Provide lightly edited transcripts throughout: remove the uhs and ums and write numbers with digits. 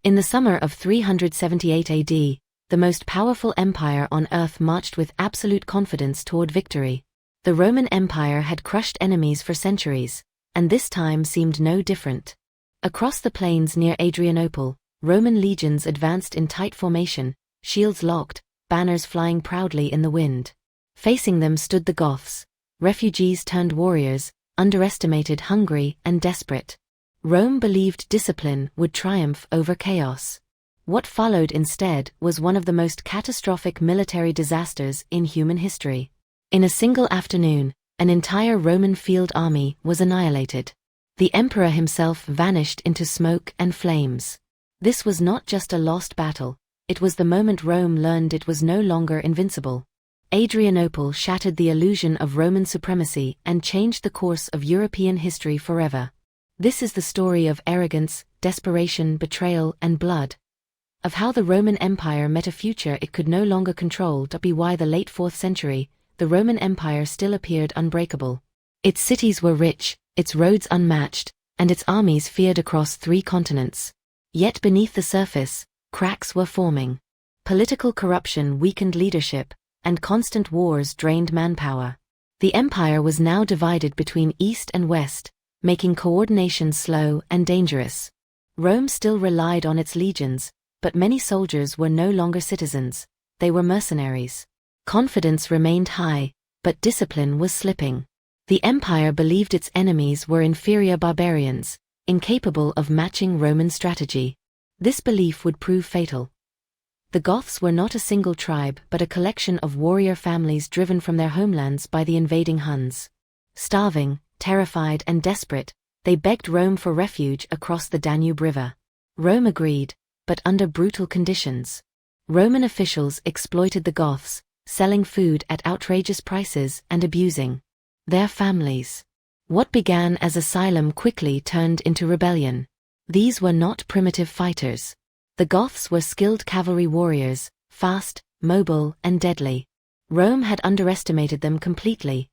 In the summer of 378 AD, the most powerful empire on earth marched with absolute confidence toward victory. The Roman Empire had crushed enemies for centuries, and this time seemed no different. Across the plains near Adrianople, Roman legions advanced in tight formation, shields locked, banners flying proudly in the wind. Facing them stood the Goths, refugees turned warriors, underestimated, hungry, and desperate. Rome believed discipline would triumph over chaos. What followed instead was one of the most catastrophic military disasters in human history. In a single afternoon, an entire Roman field army was annihilated. The emperor himself vanished into smoke and flames. This was not just a lost battle, it was the moment Rome learned it was no longer invincible. Adrianople shattered the illusion of Roman supremacy and changed the course of European history forever. This is the story of arrogance, desperation, betrayal, and blood. Of how the Roman Empire met a future it could no longer control. By the late 4th century, the Roman Empire still appeared unbreakable. Its cities were rich, its roads unmatched, and its armies feared across 3 continents. Yet beneath the surface, cracks were forming. Political corruption weakened leadership, and constant wars drained manpower. The empire was now divided between East and West, making coordination slow and dangerous. Rome still relied on its legions, but many soldiers were no longer citizens, they were mercenaries. Confidence remained high, but discipline was slipping. The empire believed its enemies were inferior barbarians, incapable of matching Roman strategy. This belief would prove fatal. The Goths were not a single tribe but a collection of warrior families driven from their homelands by the invading Huns. Starving, terrified, and desperate, they begged Rome for refuge across the Danube River. Rome agreed, but under brutal conditions. Roman officials exploited the Goths, selling food at outrageous prices and abusing their families. What began as asylum quickly turned into rebellion. These were not primitive fighters. The Goths were skilled cavalry warriors, fast, mobile, and deadly. Rome had underestimated them completely.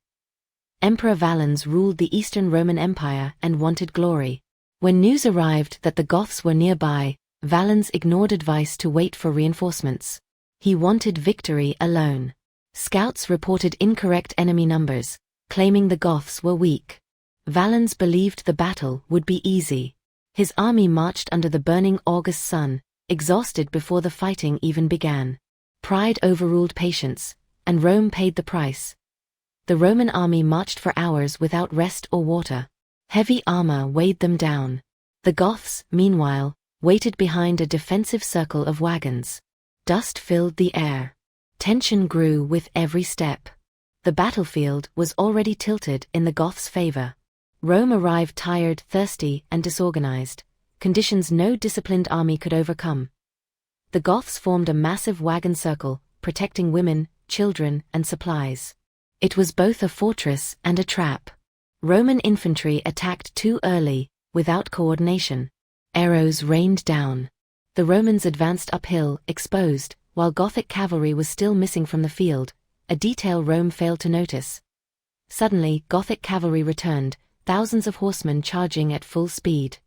Emperor Valens ruled the Eastern Roman Empire and wanted glory. When news arrived that the Goths were nearby, Valens ignored advice to wait for reinforcements. He wanted victory alone. Scouts reported incorrect enemy numbers, claiming the Goths were weak. Valens believed the battle would be easy. His army marched under the burning August sun, exhausted before the fighting even began. Pride overruled patience, and Rome paid the price. The Roman army marched for hours without rest or water. Heavy armor weighed them down. The Goths, meanwhile, waited behind a defensive circle of wagons. Dust filled the air. Tension grew with every step. The battlefield was already tilted in the Goths' favor. Rome arrived tired, thirsty, and disorganized, conditions no disciplined army could overcome. The Goths formed a massive wagon circle, protecting women, children, and supplies. It was both a fortress and a trap. Roman infantry attacked too early, without coordination. Arrows rained down. The Romans advanced uphill, exposed, while Gothic cavalry was still missing from the field, a detail Rome failed to notice. Suddenly, Gothic cavalry returned, thousands of horsemen charging at full speed.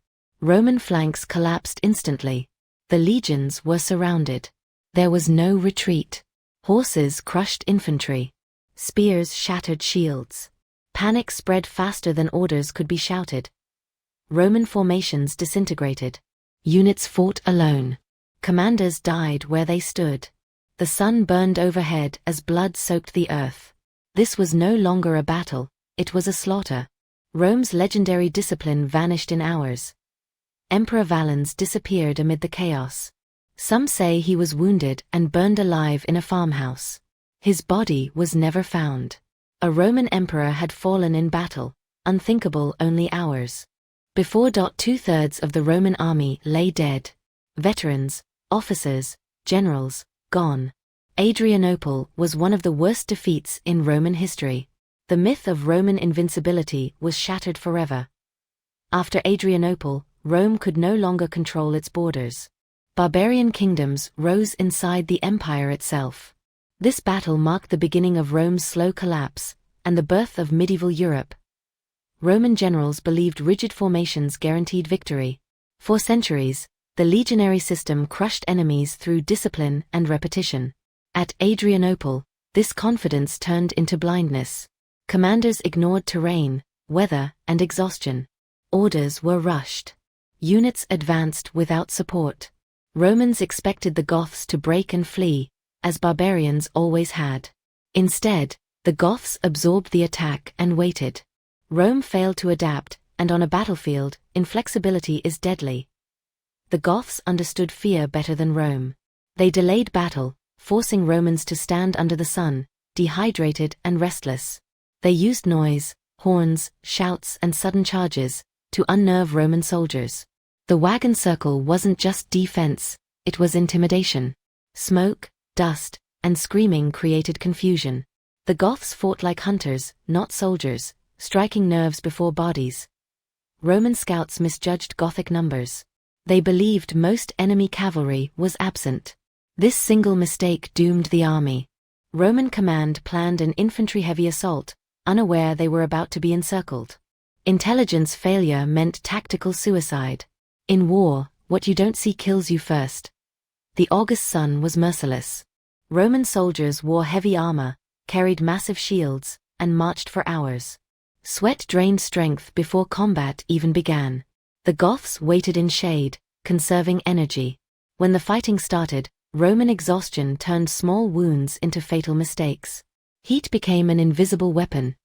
Roman flanks collapsed instantly. The legions were surrounded. There was no retreat. Horses crushed infantry. Spears shattered shields. Panic spread faster than orders could be shouted. Roman formations disintegrated. Units fought alone. Commanders died where they stood. The sun burned overhead as blood soaked the earth. This was no longer a battle, it was a slaughter. Rome's legendary discipline vanished in hours. Emperor Valens disappeared amid the chaos. Some say he was wounded and burned alive in a farmhouse. His body was never found. A Roman emperor had fallen in battle, unthinkable only hours before. 2/3 of the Roman army lay dead. Veterans, officers, generals, gone. Adrianople was one of the worst defeats in Roman history. The myth of Roman invincibility was shattered forever. After Adrianople, Rome could no longer control its borders. Barbarian kingdoms rose inside the empire itself. This battle marked the beginning of Rome's slow collapse, and the birth of medieval Europe. Roman generals believed rigid formations guaranteed victory. For centuries, The legionary system crushed enemies through discipline and repetition. At Adrianople, this confidence turned into blindness. Commanders ignored terrain, weather, and exhaustion. Orders were rushed. Units advanced without support. Romans expected the Goths to break and flee, as barbarians always had. Instead, the Goths absorbed the attack and waited. Rome failed to adapt, and on a battlefield, inflexibility is deadly. The Goths understood fear better than Rome. They delayed battle, forcing Romans to stand under the sun, dehydrated and restless. They used noise, horns, shouts, and sudden charges to unnerve Roman soldiers. The wagon circle wasn't just defense, it was intimidation. Smoke, dust, and screaming created confusion. The Goths fought like hunters, not soldiers, striking nerves before bodies. Roman scouts misjudged Gothic numbers. They believed most enemy cavalry was absent. This single mistake doomed the army. Roman command planned an infantry-heavy assault, unaware they were about to be encircled. Intelligence failure meant tactical suicide. In war, what you don't see kills you first. The August sun was merciless. Roman soldiers wore heavy armor, carried massive shields, and marched for hours. Sweat drained strength before combat even began. The Goths waited in shade, conserving energy. When the fighting started, Roman exhaustion turned small wounds into fatal mistakes. Heat became an invisible weapon.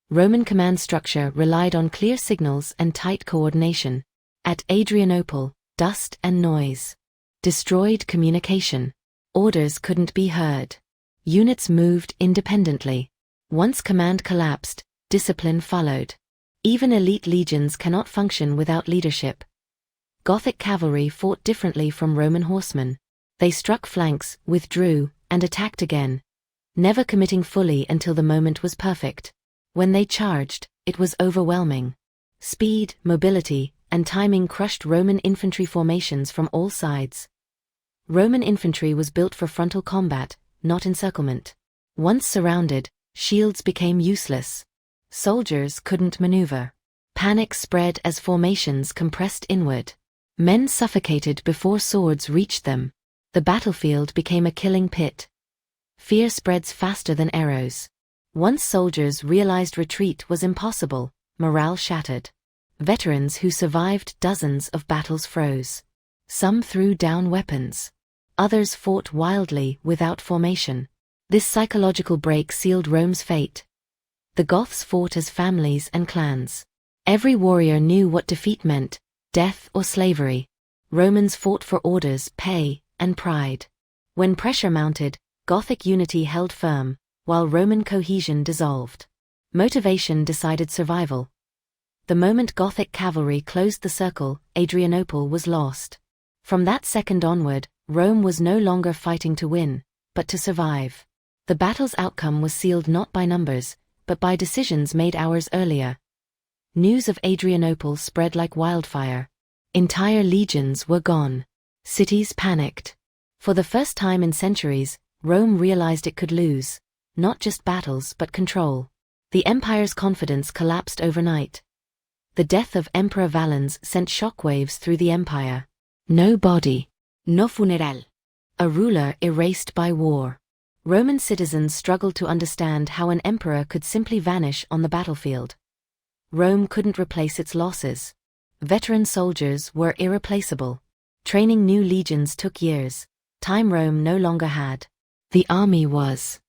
Roman command structure relied on clear signals and tight coordination. At Adrianople, dust and noise destroyed communication. Orders couldn't be heard. Units moved independently. Once command collapsed, discipline followed. Even elite legions cannot function without leadership. Gothic cavalry fought differently from Roman horsemen. They struck flanks, withdrew, and attacked again, never committing fully until the moment was perfect. When they charged, it was overwhelming. Speed, mobility, and timing crushed Roman infantry formations from all sides. Roman infantry was built for frontal combat, not encirclement. Once surrounded, shields became useless. Soldiers couldn't maneuver. Panic spread as formations compressed inward. Men suffocated before swords reached them. The battlefield became a killing pit. Fear spreads faster than arrows. Once soldiers realized retreat was impossible, morale shattered. Veterans who survived dozens of battles froze. Some threw down weapons. Others fought wildly without formation. This psychological break sealed Rome's fate. The Goths fought as families and clans. Every warrior knew what defeat meant, death or slavery. Romans fought for orders, pay, and pride. When pressure mounted, Gothic unity held firm, while Roman cohesion dissolved. Motivation decided survival. The moment Gothic cavalry closed the circle, Adrianople was lost. From that second onward, Rome was no longer fighting to win, but to survive. The battle's outcome was sealed not by numbers, but by decisions made hours earlier. News of Adrianople spread like wildfire. Entire legions were gone. Cities panicked. For the first time in centuries, Rome realized it could lose, not just battles but control. The empire's confidence collapsed overnight. The death of Emperor Valens sent shockwaves through the empire. No body, no funeral. A ruler erased by war. Roman citizens struggled to understand how an emperor could simply vanish on the battlefield. Rome couldn't replace its losses. Veteran soldiers were irreplaceable. Training new legions took years, time Rome no longer had. The army was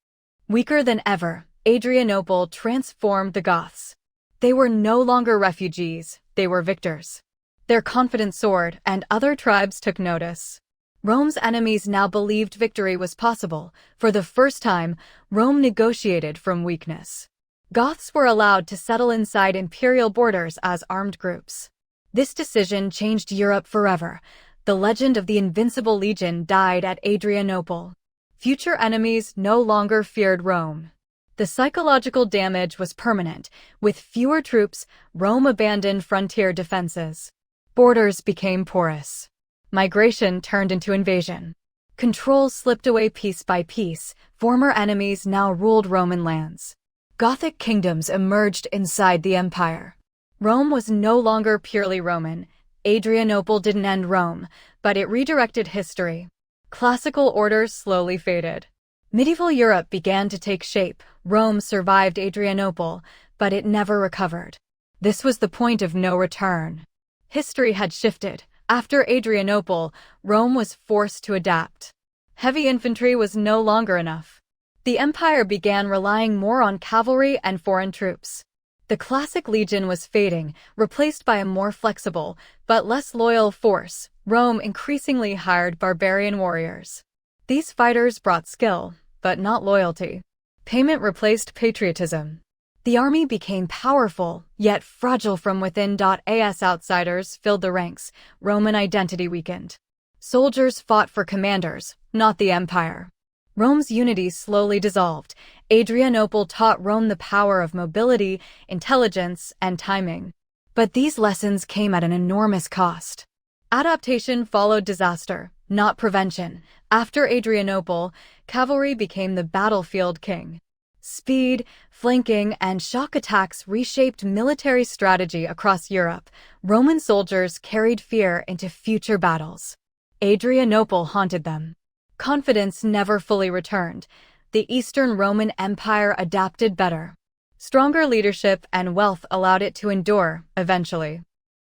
weaker than ever. Adrianople transformed the Goths. They were no longer refugees, they were victors. Their confidence soared, and other tribes took notice. Rome's enemies now believed victory was possible. For the first time, Rome negotiated from weakness. Goths were allowed to settle inside imperial borders as armed groups. This decision changed Europe forever. The legend of the Invincible Legion died at Adrianople. Future enemies no longer feared Rome. The psychological damage was permanent. With fewer troops, Rome abandoned frontier defenses. Borders became porous. Migration turned into invasion. Control slipped away piece by piece. Former enemies now ruled Roman lands. Gothic kingdoms emerged inside the empire. Rome was no longer purely Roman. Adrianople didn't end Rome, but it redirected history. Classical order slowly faded. Medieval Europe began to take shape. Rome survived Adrianople, but it never recovered. This was the point of no return. History had shifted. After Adrianople, Rome was forced to adapt. Heavy infantry was no longer enough. The empire began relying more on cavalry and foreign troops. The classic legion was fading, replaced by a more flexible, but less loyal force. Rome increasingly hired barbarian warriors. These fighters brought skill, but not loyalty. Payment replaced patriotism. The army became powerful, yet fragile from within. As outsiders filled the ranks, Roman identity weakened. Soldiers fought for commanders, not the empire. Rome's unity slowly dissolved. Adrianople taught Rome the power of mobility, intelligence, and timing. But these lessons came at an enormous cost. Adaptation followed disaster, not prevention. After Adrianople, cavalry became the battlefield king. Speed, flanking, and shock attacks reshaped military strategy across Europe. Roman soldiers carried fear into future battles. Adrianople haunted them. Confidence never fully returned. The Eastern Roman Empire adapted better. Stronger leadership and wealth allowed it to endure, eventually.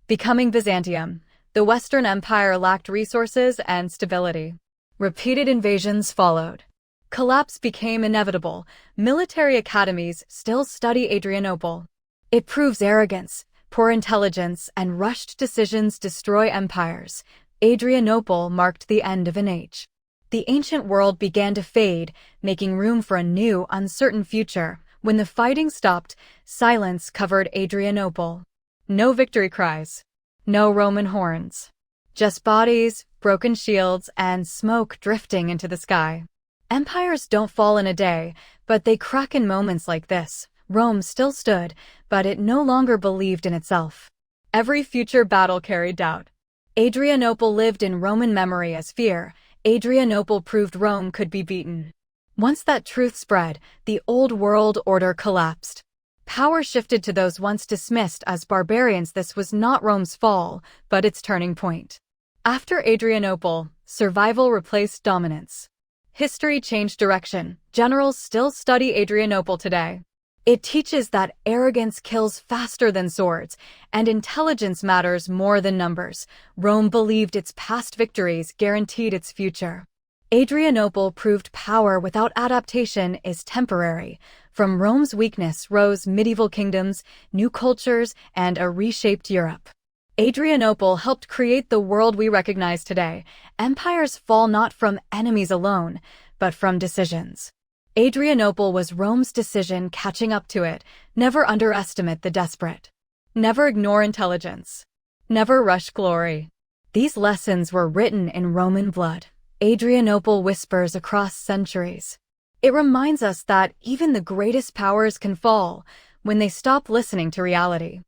Becoming Byzantium, the Western Empire lacked resources and stability. Repeated invasions followed. Collapse became inevitable. Military academies still study Adrianople. It proves arrogance, poor intelligence, and rushed decisions destroy empires. Adrianople marked the end of an age. The ancient world began to fade, making room for a new, uncertain future. When the fighting stopped, silence covered Adrianople. No victory cries. No Roman horns. Just bodies, broken shields, and smoke drifting into the sky. Empires don't fall in a day, but they crack in moments like this. Rome still stood, but it no longer believed in itself. Every future battle carried doubt. Adrianople lived in Roman memory as fear. Adrianople proved Rome could be beaten. Once that truth spread, the old world order collapsed. Power shifted to those once dismissed as barbarians. This was not Rome's fall, but its turning point. After Adrianople, survival replaced dominance. History changed direction. Generals still study Adrianople today. It teaches that arrogance kills faster than swords, and intelligence matters more than numbers. Rome believed its past victories guaranteed its future. Adrianople proved power without adaptation is temporary. From Rome's weakness rose medieval kingdoms, new cultures, and a reshaped Europe. Adrianople helped create the world we recognize today. Empires fall not from enemies alone, but from decisions. Adrianople was Rome's decision catching up to it. Never underestimate the desperate. Never ignore intelligence. Never rush glory. These lessons were written in Roman blood. Adrianople whispers across centuries. It reminds us that even the greatest powers can fall when they stop listening to reality.